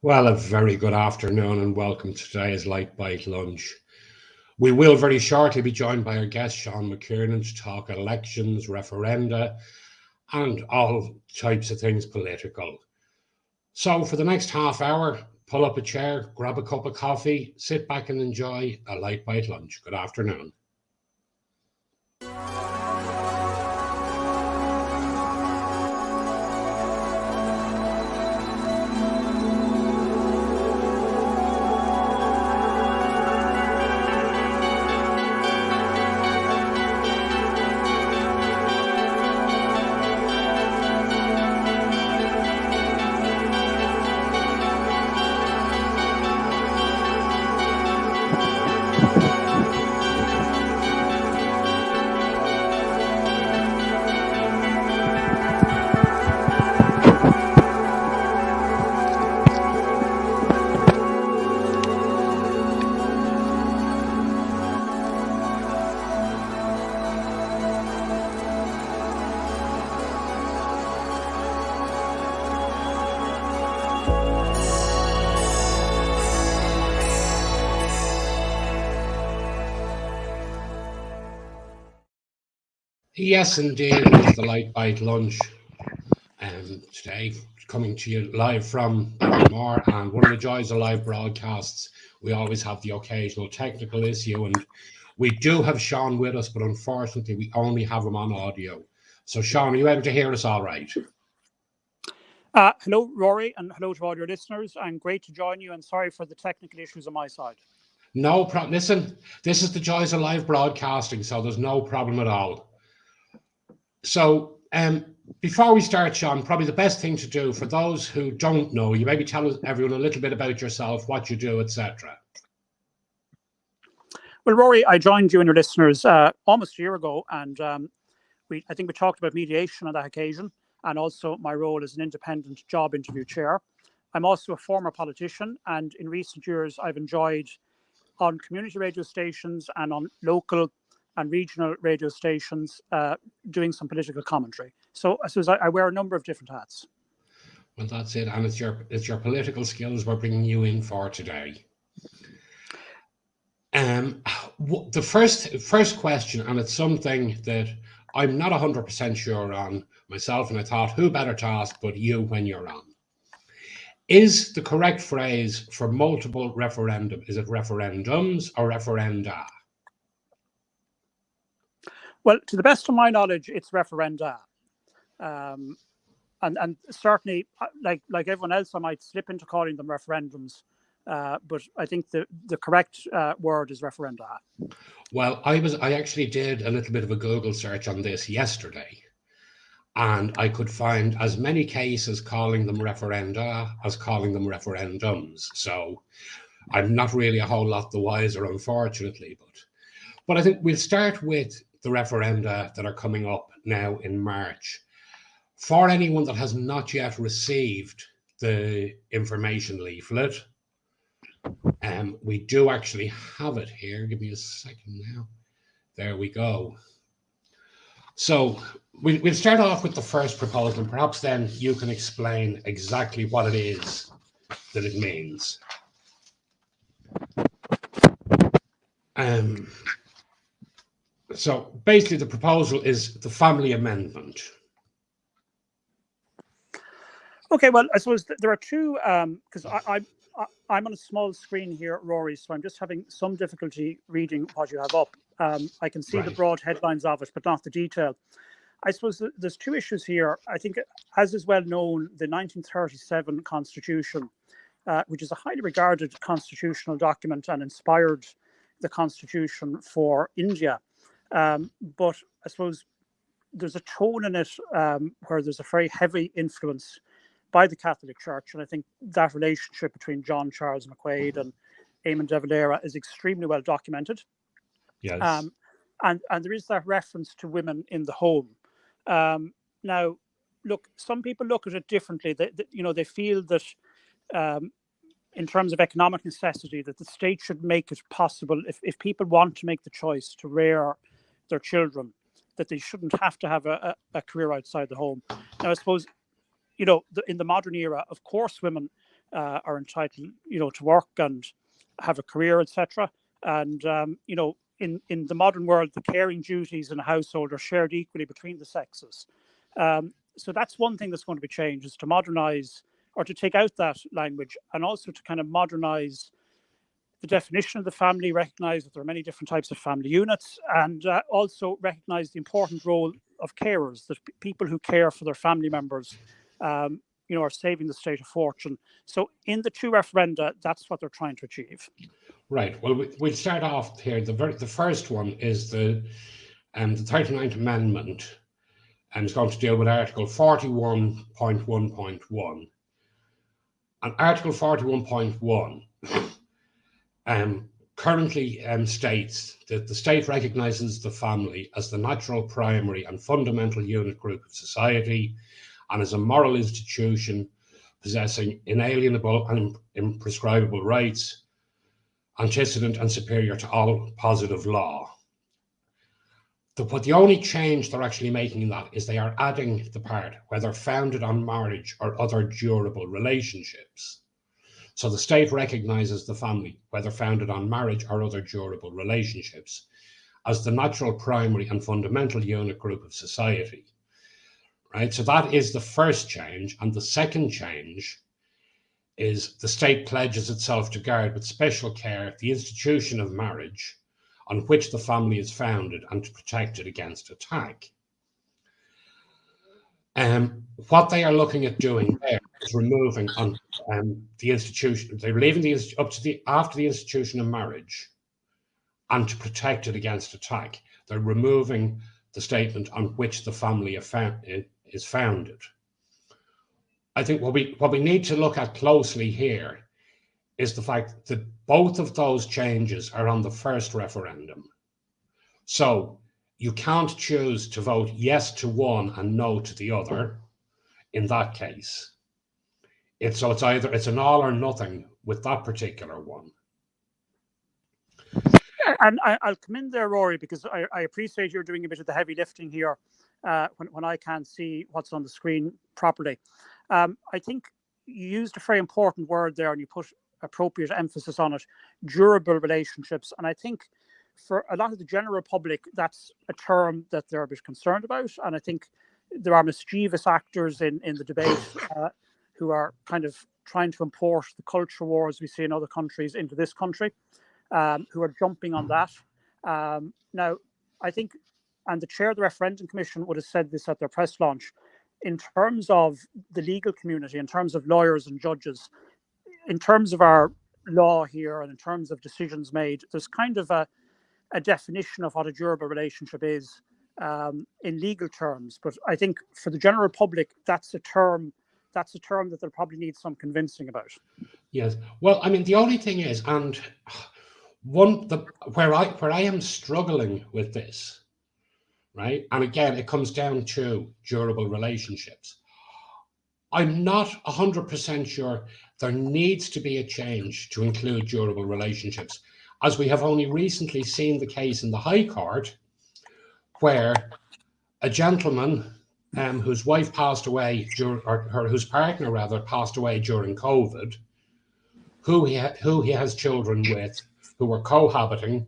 Well, a very good afternoon and welcome to today's Lite Bite Lunch. We will very shortly be joined by our guest, Sean McKiernan, to talk elections, referenda, and all types of things political. So, for the next half hour, pull up a chair, grab a cup of coffee, sit back and enjoy a Lite Bite Lunch. Good afternoon. Yes, indeed, it is the Lite Bite Lunch. Today, coming to you live from Baltimore, and one of the joys of live broadcasts, we always have the occasional technical issue, and we do have Sean with us, but unfortunately, we only have him on audio. So, Sean, are you able to hear us all right? Hello, Rory, and hello to all your listeners. I'm great to join you, and sorry for the technical issues on my side. No problem. Listen, this is the joys of live broadcasting, so there's no problem at all. So, before we start, Sean, probably the best thing to do for those who don't know you, maybe tell everyone a little bit about yourself, what you do, etc. Well, Rory, I joined you and your listeners almost a year ago, and I think we talked about mediation on that occasion, and also my role as an independent job interview chair. I'm also a former politician, and in recent years, I've enjoyed on community radio stations and on local and regional radio stations doing some political commentary. So I suppose I wear a number of different hats. Well, that's it, and it's your political skills we're bringing you in for today. The first question, and it's something that I'm not 100% sure on myself, and I thought, who better to ask but you when you're on? Is the correct phrase for multiple referendum, is it referendums or referenda? Well, to the best of my knowledge, it's referenda. And certainly, like everyone else, I might slip into calling them referendums. But I think the correct word is referenda. Well, I actually did a little bit of a Google search on this yesterday, and I could find as many cases calling them referenda as calling them referendums. So I'm not really a whole lot the wiser, unfortunately. But I think we'll start with the referenda that are coming up now in March. For anyone that has not yet received the information leaflet, we do actually have it here. Give me a second now. There we go. So we'll start off with the first proposal, and perhaps then you can explain exactly what it is that it means. So basically the proposal is the family amendment. Okay, well, I suppose there are two, because I'm on a small screen here, Rory, so I'm just having some difficulty reading what you have up. I can see the broad headlines of it, but not the detail. I suppose there's two issues here. I think, as is well known, the 1937 Constitution, which is a highly regarded constitutional document and inspired the Constitution for India. But I suppose there's a tone in it where there's a very heavy influence by the Catholic Church. And I think that relationship between John Charles McQuaid and Eamon de Valera is extremely well documented. Yes. And there is that reference to women in the home. Now, look, some people look at it differently. They feel that in terms of economic necessity, that the state should make it possible, if people want to make the choice to rear their children, that they shouldn't have to have a career outside the home. Now, I suppose, in the modern era, of course, women are entitled, to work and have a career, etc. And in the modern world, the caring duties in a household are shared equally between the sexes. So that's one thing that's going to be changed, is to modernize, or to take out that language, and also to kind of modernize the definition of the family, recognize that there are many different types of family units, and also recognize the important role of carers, that people who care for their family members, are saving the state a fortune. So in the two referenda, that's what they're trying to achieve. Right. Well, we'll start off here. The first one is the 39th Amendment, and it's going to deal with Article 41.1.1. And Article 41.1 currently states that the state recognises the family as the natural, primary and fundamental unit group of society, and as a moral institution possessing inalienable and imprescribable rights, antecedent and superior to all positive law. But the only change they're actually making in that is they are adding the part, whether founded on marriage or other durable relationships. So the state recognises the family, whether founded on marriage or other durable relationships, as the natural, primary and fundamental unit group of society. Right? So that is the first change. And the second change is the state pledges itself to guard with special care the institution of marriage on which the family is founded, and to protect it against attack. What they are looking at doing there is removing the institution. They're leaving after the institution of marriage, and to protect it against attack. They're removing the statement on which the family is founded. I think what we need to look at closely here is the fact that both of those changes are on the first referendum. So you can't choose to vote yes to one and no to the other in that case. It's an all or nothing with that particular one. And I'll come in there, Rory, because I appreciate you're doing a bit of the heavy lifting here when I can't see what's on the screen properly. I think you used a very important word there, and you put appropriate emphasis on it: durable relationships. And I think for a lot of the general public, that's a term that they're a bit concerned about. And I think there are mischievous actors in the debate who are kind of trying to import the culture wars we see in other countries into this country, who are jumping on that. Now, I think, and the chair of the Referendum Commission would have said this at their press launch, in terms of the legal community, in terms of lawyers and judges, in terms of our law here, and in terms of decisions made, there's kind of a definition of what a durable relationship is in legal terms. But I think for the general public, that's a term that they'll probably need some convincing about. Yes. Well, I mean, the only thing is, and where I am struggling with this, right? And again, it comes down to durable relationships. I'm not 100% sure there needs to be a change to include durable relationships, as we have only recently seen the case in the High Court where a gentleman whose wife passed away, or whose partner rather passed away during COVID, who he has children with, who were cohabiting,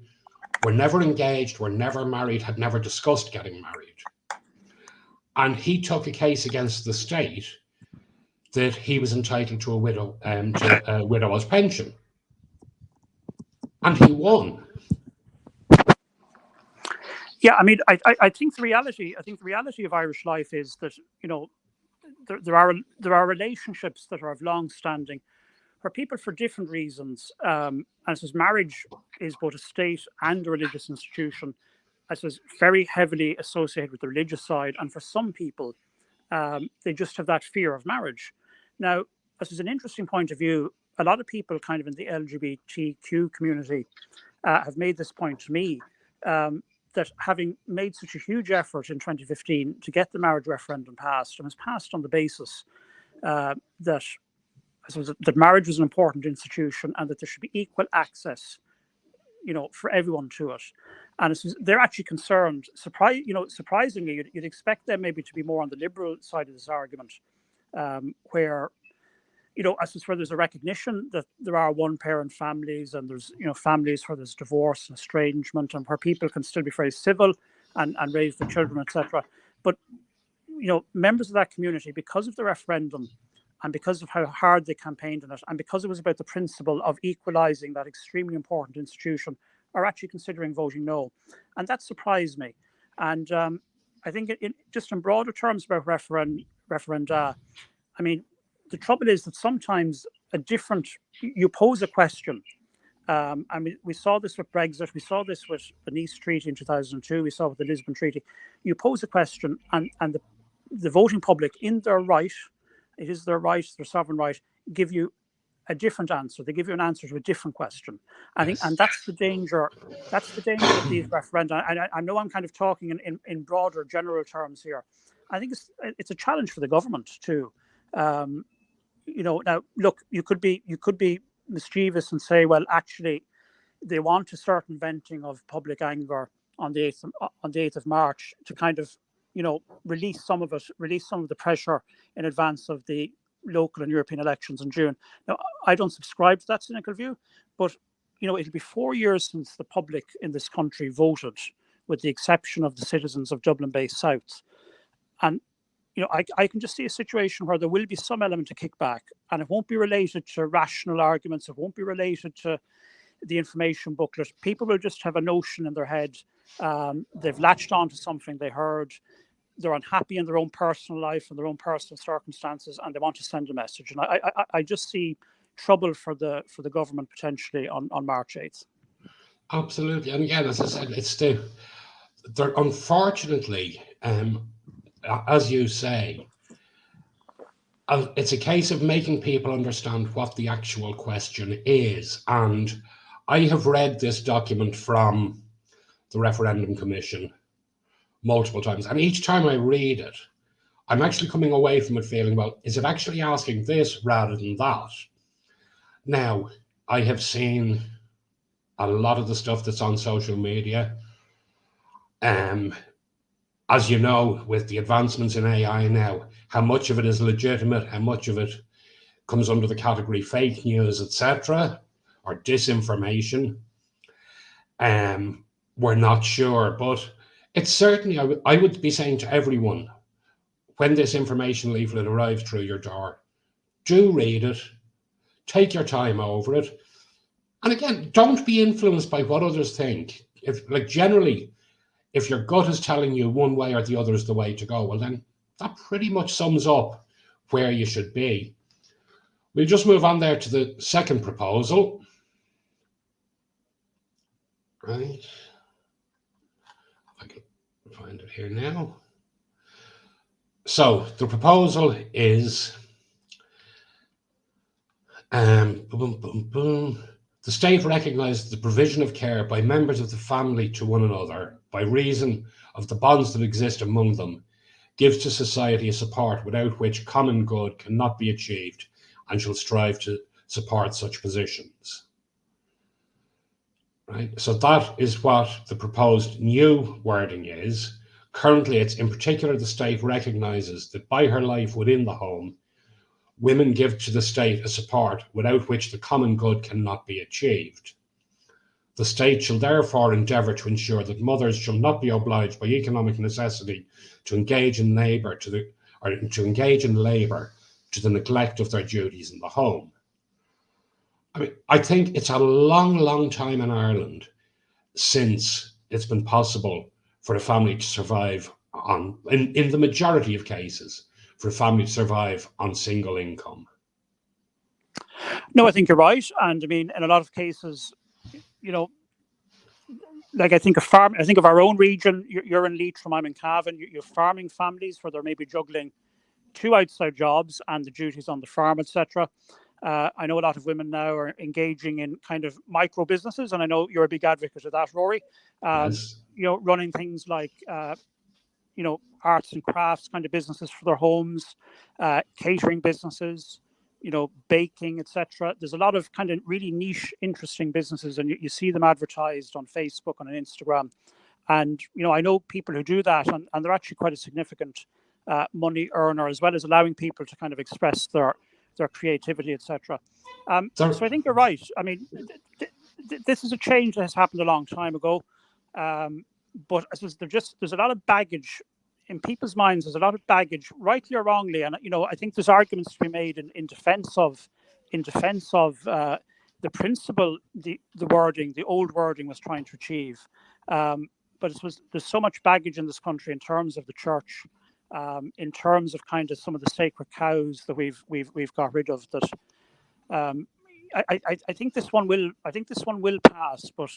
were never engaged, were never married, had never discussed getting married. And he took a case against the state that he was entitled to a widow's pension. And he won. Yeah, I mean, I think the reality of Irish life is that, there are relationships that are of long standing, where people, for different reasons, and as marriage is both a state and a religious institution, as is very heavily associated with the religious side, and for some people, they just have that fear of marriage. Now, this is an interesting point of view. A lot of people kind of in the LGBTQ community have made this point to me, that having made such a huge effort in 2015 to get the marriage referendum passed, and was passed on the basis that marriage was an important institution and that there should be equal access, for everyone to it. And they're actually concerned. Surprisingly, you'd expect them maybe to be more on the liberal side of this argument, where I suppose where there's a recognition that there are one-parent families, and there's families where there's divorce and estrangement, and where people can still be very civil and raise their children, etc. But members of that community, because of the referendum, and because of how hard they campaigned on it, and because it was about the principle of equalising that extremely important institution, are actually considering voting no, and that surprised me. And I think, just in broader terms about referenda, I mean, the trouble is that sometimes you pose a question. I mean, we saw this with Brexit. We saw this with the Nice Treaty in 2002. We saw with the Lisbon Treaty. You pose a question, and the voting public, in their right, it is their right, their sovereign right, give you a different answer. They give you an answer to a different question. I think, and that's the danger. That's the danger of these referenda. And I know I'm kind of talking in broader, general terms here. I think it's a challenge for the government too. Now look, you could be mischievous and say, well, actually, they want a certain venting of public anger on the 8th of March to kind of release some of the pressure in advance of the local and European elections in June. Now, I don't subscribe to that cynical view, but it'll be 4 years since the public in this country voted, with the exception of the citizens of Dublin-based South, and I can just see a situation where there will be some element of kickback, and it won't be related to rational arguments. It won't be related to the information booklet. People will just have a notion in their head. They've latched on to something they heard. They're unhappy in their own personal life and their own personal circumstances, and they want to send a message. And I just see trouble for the government potentially on March 8th. Absolutely. And again, as I said, they're unfortunately, as you say, it's a case of making people understand what the actual question is. And I have read this document from the Referendum Commission multiple times, and each time I read it, I'm actually coming away from it feeling, well, is it actually asking this rather than that? Now, I have seen a lot of the stuff that's on social media. As you know, with the advancements in AI now, how much of it is legitimate, how much of it comes under the category fake news, etc., or disinformation. We're not sure, but it's certainly, I would be saying to everyone, when this information leaflet arrives through your door, do read it, take your time over it, and again, don't be influenced by what others think. Generally, if your gut is telling you one way or the other is the way to go, well then that pretty much sums up where you should be. We'll just move on there to the second proposal. Right. I can find it here now. So the proposal is the state recognises the provision of care by members of the family to one another by reason of the bonds that exist among them, gives to society a support without which common good cannot be achieved, and shall strive to support such positions. Right? So that is what the proposed new wording is. Currently, it's in particular the state recognises that by her life within the home, women give to the state a support without which the common good cannot be achieved. The state shall therefore endeavour to ensure that mothers shall not be obliged by economic necessity to engage in labour to the neglect of their duties in the home. I mean, I think it's a long, long time in Ireland since it's been possible for a family to survive in the majority of cases, for a family to survive on single income. No, I think you're right. And I mean, in a lot of cases, like I think of our own region. You're in Leitrim, I'm in Cavan. You're farming families where they're maybe juggling 2 outside jobs and the duties on the farm, etc. I know a lot of women now are engaging in kind of micro businesses, and I know you're a big advocate of that, Rory. Yes. Running things like arts and crafts kind of businesses for their homes, catering businesses, baking, etc. There's a lot of kind of really niche, interesting businesses, and you see them advertised on Facebook and on Instagram. And I know people who do that, and they're actually quite a significant money earner, as well as allowing people to kind of express their their creativity, etc. So, So I think you're right. I mean, this is a change that has happened a long time ago, but I suppose there's a lot of baggage in people's minds. There's a lot of baggage, rightly or wrongly, and I think there's arguments to be made in defence of the principle, the wording, the old wording was trying to achieve. But there's so much baggage in this country in terms of the church, in terms of kind of some of the sacred cows that we've got rid of. That I think this one will pass, but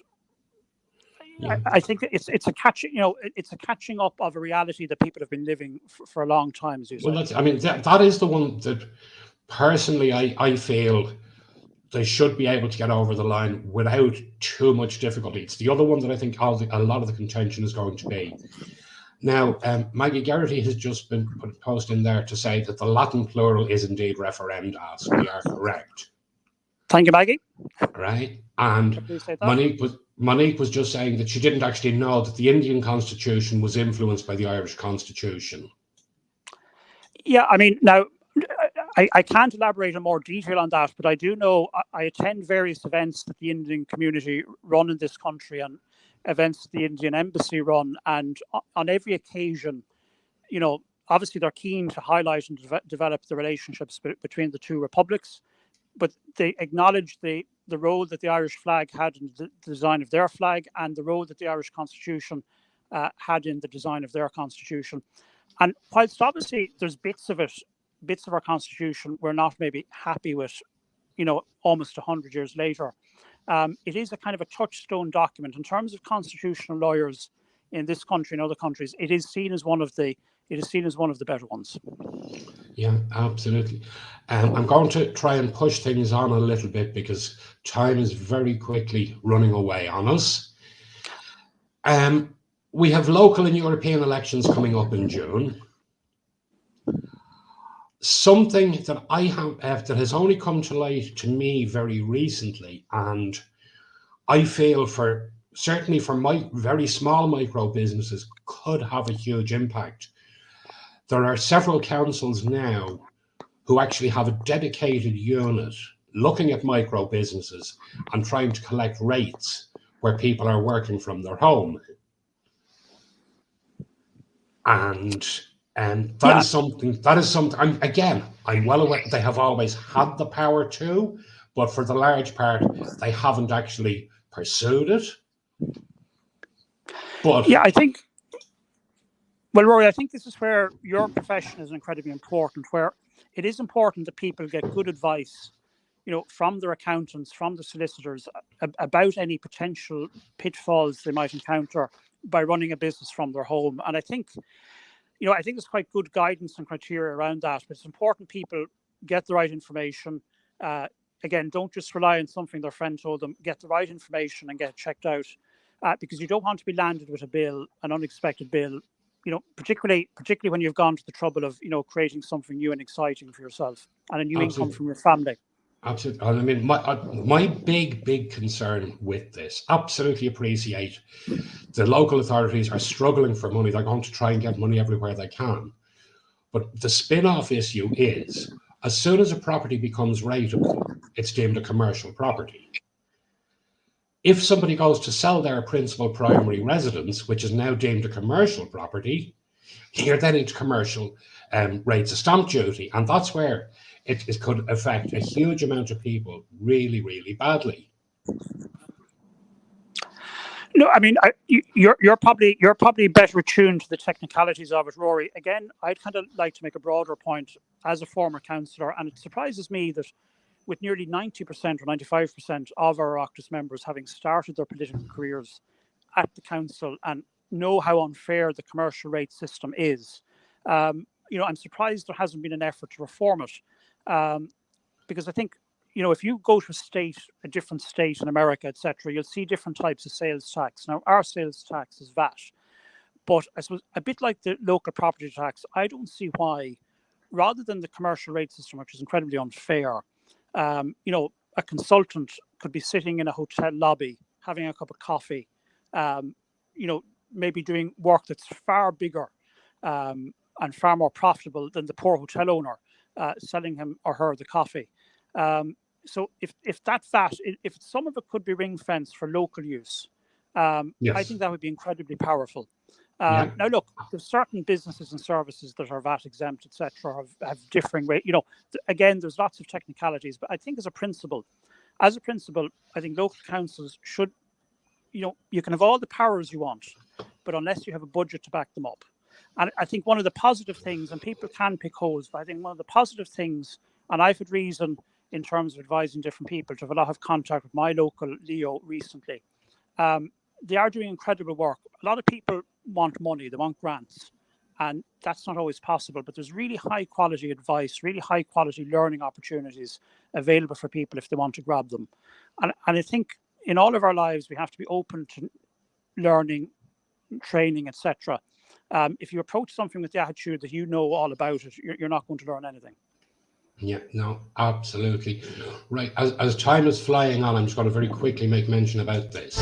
yeah. I think it's a catching up of a reality that people have been living for a long time, as you say. Well, that is the one that personally I feel they should be able to get over the line without too much difficulty. It's the other one that I think a lot of the contention is going to be. Now, Maggie Garrity has just been put a post in there to say that the Latin plural is indeed referenda, so we are correct. Thank you, Maggie. Right? And Monique was just saying that she didn't actually know that the Indian Constitution was influenced by the Irish Constitution. Yeah, I mean, now, I can't elaborate in more detail on that, but I do know I attend various events that the Indian community run in this country and events that the Indian Embassy run. And on every occasion, obviously they're keen to highlight and develop the relationships between the two republics, but they acknowledge the role that the Irish flag had in the design of their flag and the role that the Irish Constitution had in the design of their Constitution. And whilst obviously there's bits of our Constitution we're not maybe happy with, almost 100 years later, it is a kind of a touchstone document in terms of constitutional lawyers in this country and other countries. It is seen as one of the better ones. Yeah, absolutely. I'm going to try and push things on a little bit because time is very quickly running away on us. We have local and European elections coming up in June. Something that I have that has only come to light to me very recently, and I feel certainly for my very small micro businesses could have a huge impact. There are several councils now who actually have a dedicated unit looking at micro businesses and trying to collect rates where people are working from their home. And that is something, I'm well aware they have always had the power to, but for the large part, they haven't actually pursued it. But yeah, Rory, I think this is where your profession is incredibly important, where it is important that people get good advice, from their accountants, from the solicitors, about any potential pitfalls they might encounter by running a business from their home. And I think there's quite good guidance and criteria around that, but it's important people get the right information. Again, don't just rely on something their friend told them. Get the right information and get it checked out, because you don't want to be landed with an unexpected bill, particularly when you've gone to the trouble of, creating something new and exciting for yourself and a new income from your family. Absolutely. I mean, my big concern with this, absolutely appreciate the local authorities are struggling for money. They're going to try and get money everywhere they can. But the spin-off issue is, as soon as a property becomes rateable, it's deemed a commercial property. If somebody goes to sell their principal primary residence, which is now deemed a commercial property, you're then into commercial rates of stamp duty. And that's where it could affect a huge amount of people really, really badly. No, I mean, you're probably better attuned to the technicalities of it, Rory. Again, I'd kind of like to make a broader point as a former councillor, and it surprises me that with nearly 90% or 95% of our Oireachtas members having started their political careers at the council and know how unfair the commercial rate system is, I'm surprised there hasn't been an effort to reform it, because I think, if you go to a different state in America, etc., you'll see different types of sales tax. Now, our sales tax is VAT, but I suppose a bit like the local property tax, I don't see why, rather than the commercial rate system, which is incredibly unfair, a consultant could be sitting in a hotel lobby, having a cup of coffee, maybe doing work that's far bigger and far more profitable than the poor hotel owner. selling him or her the coffee. So if that VAT, if some of it could be ring fenced for local use, I Yes. think that would be incredibly powerful. Yeah. Now, look, there's certain businesses and services that are VAT exempt, etc., have differing rate. Again, there's lots of technicalities, but I think as a principle, I think local councils should, you can have all the powers you want, but unless you have a budget to back them up. And I think one of the positive things, and people can pick holes, but I think one of the positive things, and I've had reason in terms of advising different people to have a lot of contact with my local Leo recently. They are doing incredible work. A lot of people want money, they want grants, and that's not always possible, but there's really high quality advice, really high quality learning opportunities available for people if they want to grab them. And I think in all of our lives, we have to be open to learning, training, etc. If you approach something with the attitude that you know all about it, you're not going to learn anything. Yeah, no, absolutely. Right, as time is flying on, I'm just going to very quickly make mention about this.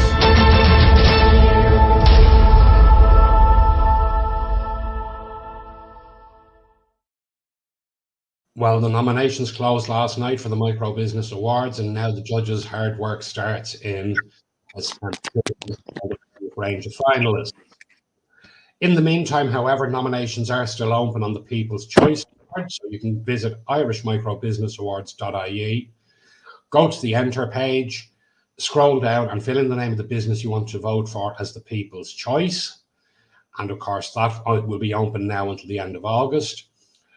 Well, the nominations closed last night for the Micro Business Awards, and now the judges' hard work starts in a range of finalists. In the meantime, however, nominations are still open on the People's Choice Award, so you can visit irishmicrobusinessawards.ie, go to the Enter page, scroll down and fill in the name of the business you want to vote for as the People's Choice. And of course, that will be open now until the end of August.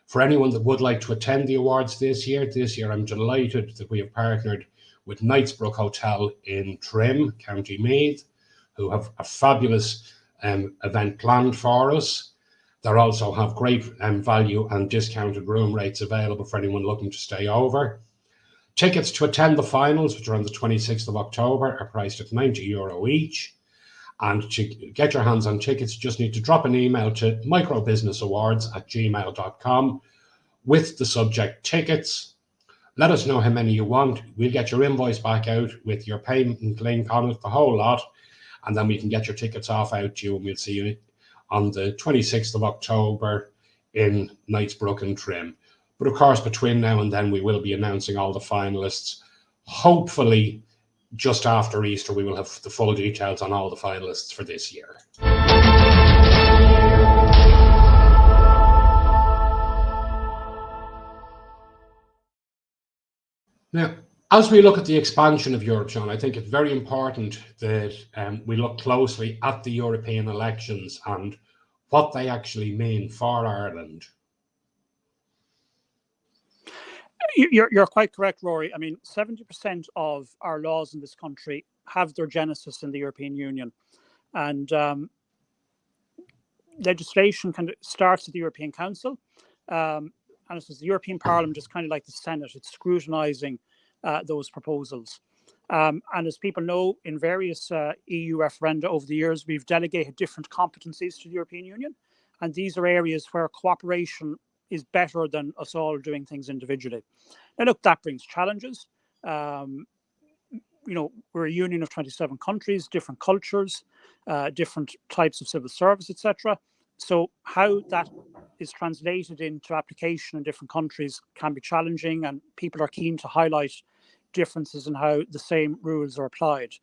For anyone that would like to attend the awards this year, I'm delighted that we have partnered with Knightsbrook Hotel in Trim, County Meath, who have a fabulous event planned for us. They also have great value and discounted room rates available for anyone looking to stay over. Tickets to attend the finals, which are on the 26th of October, are priced at €90 each. And to get your hands on tickets, you just need to drop an email to microbusinessawards@gmail.com with the subject tickets. Let us know how many you want. We'll get your invoice back out with your payment link on it, the whole lot. And then we can get your tickets off out to you, and we'll see you on the 26th of October in Knightsbrook and Trim. But of course, between now and then, we will be announcing all the finalists. Hopefully, just after Easter, we will have the full details on all the finalists for this year. Now, as we look at the expansion of Europe, Sean, I think it's very important that we look closely at the European elections and what they actually mean for Ireland. You're quite correct, Rory. I mean, 70% of our laws in this country have their genesis in the European Union. And legislation kind of starts at the European Council. And it says the European Parliament is kind of like the Senate. It's scrutinizing those proposals. And as people know, in various EU referenda over the years, we've delegated different competencies to the European Union. And these are areas where cooperation is better than us all doing things individually. Now, look, that brings challenges. We're a union of 27 countries, different cultures, different types of civil service, etc. So how that is translated into application in different countries can be challenging, and people are keen to highlight differences in how the same rules are applied.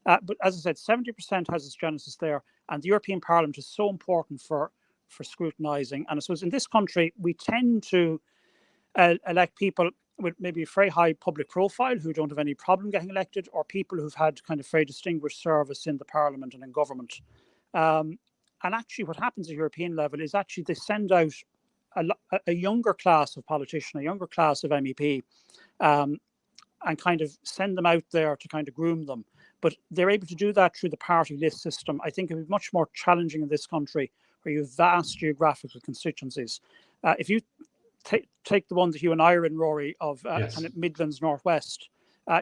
But as I said, 70% has its genesis there, and the European Parliament is so important for scrutinising. And I suppose in this country, we tend to elect people with maybe a very high public profile who don't have any problem getting elected, or people who've had kind of very distinguished service in the Parliament and in government. And actually what happens at European level is actually they send out a younger class of politician, a younger class of MEP, and kind of send them out there to kind of groom them. But they're able to do that through the party list system. I think it would be much more challenging in this country where you have vast geographical constituencies. If you take the one that you and I are in, Rory, of Yes. kind of Midlands Northwest,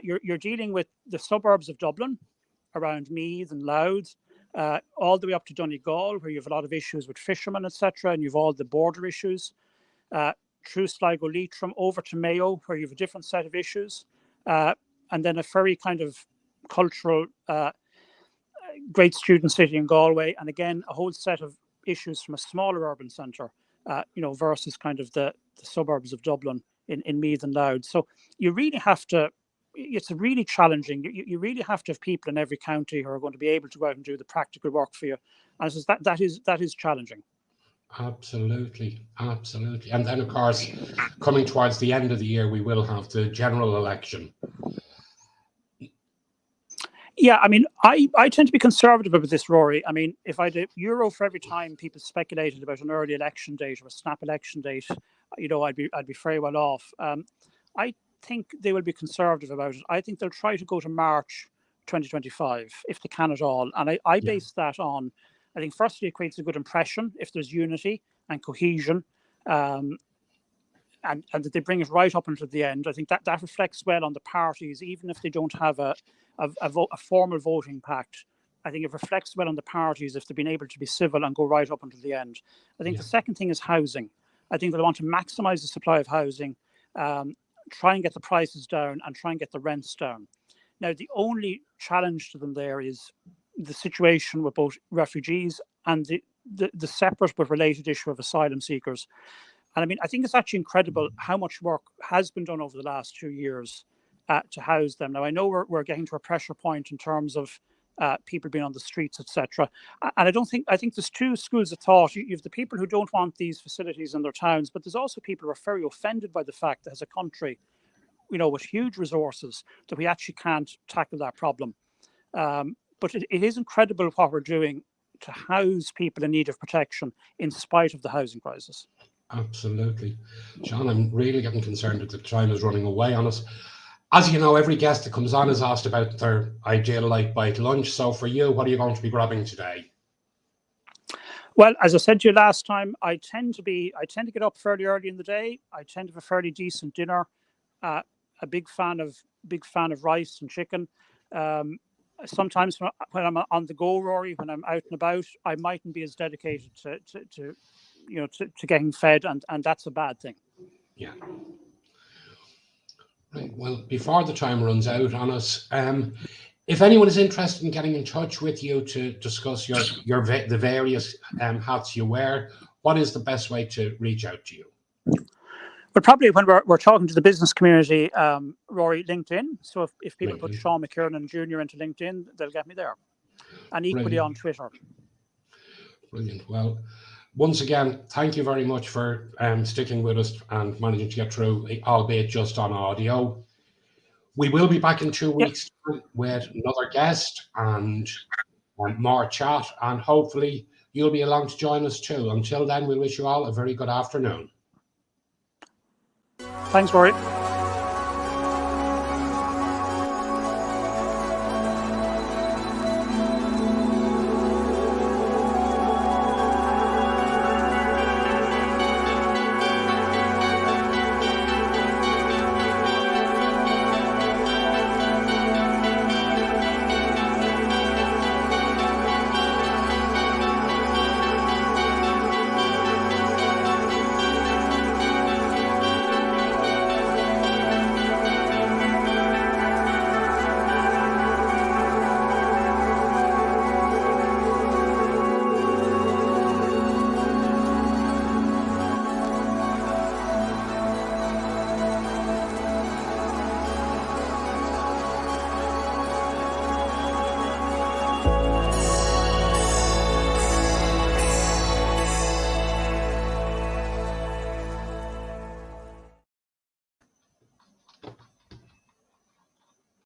you're dealing with the suburbs of Dublin, around Meath and Louth, all the way up to Donegal, where you have a lot of issues with fishermen, etc., and you've all the border issues, through Sligo Leitrim over to Mayo, where you have a different set of issues, and then a very kind of cultural, great student city in Galway, and again, a whole set of issues from a smaller urban centre. versus kind of the suburbs of Dublin in Meath and Louth. So you really have to. It's really challenging. You really have to have people in every county who are going to be able to go out and do the practical work for you. And that is challenging. Absolutely. And then, of course, coming towards the end of the year, we will have the general election. Yeah, I mean, I tend to be conservative about this, Rory. I mean, if I did euro for every time people speculated about an early election date or a snap election date, I'd be very well off. I think they will be conservative about it. I think they'll try to go to March 2025 if they can at all. And I base that on, I think firstly it creates a good impression if there's unity and cohesion, and that they bring it right up until the end. I think that reflects well on the parties, even if they don't have a formal voting pact. I think it reflects well on the parties if they've been able to be civil and go right up until the end. I think the second thing is housing. I think they want to maximise the supply of housing, try and get the prices down and try and get the rents down. Now, the challenge to them there is the situation with both refugees and the separate but related issue of asylum seekers. And I mean, I think it's actually incredible how much work has been done over the last 2 years to house them. Now, I know we're getting to a pressure point in terms of people being on the streets, etc. And I think there's two schools of thought. You have the people who don't want these facilities in their towns, but there's also people who are very offended by the fact that as a country, with huge resources, that we actually can't tackle that problem. But it is incredible what we're doing to house people in need of protection in spite of the housing crisis. Absolutely. Sean, I'm really getting concerned that the time is running away on us. As you know, every guest that comes on is asked about their ideal Lite Bite lunch. So for you, what are you going to be grabbing today? Well, as I said to you last time, I tend to get up fairly early in the day. I tend to have a fairly decent dinner. A big fan of rice and chicken. Sometimes when I'm on the go, Rory, when I'm out and about, I mightn't be as dedicated to getting fed, and that's a bad thing. Yeah. Right. Well, before the time runs out on us, if anyone is interested in getting in touch with you to discuss the various hats you wear, what is the best way to reach out to you? But probably when we're talking to the business community, Rory, LinkedIn. So if people put Sean McKiernan Jr. into LinkedIn, they'll get me there. And equally on Twitter. Brilliant. Well, once again, thank you very much for sticking with us and managing to get through, albeit just on audio. We will be back in 2 weeks with another guest and more chat, and hopefully you'll be along to join us too. Until then, we wish you all a very good afternoon. Thanks, Rory.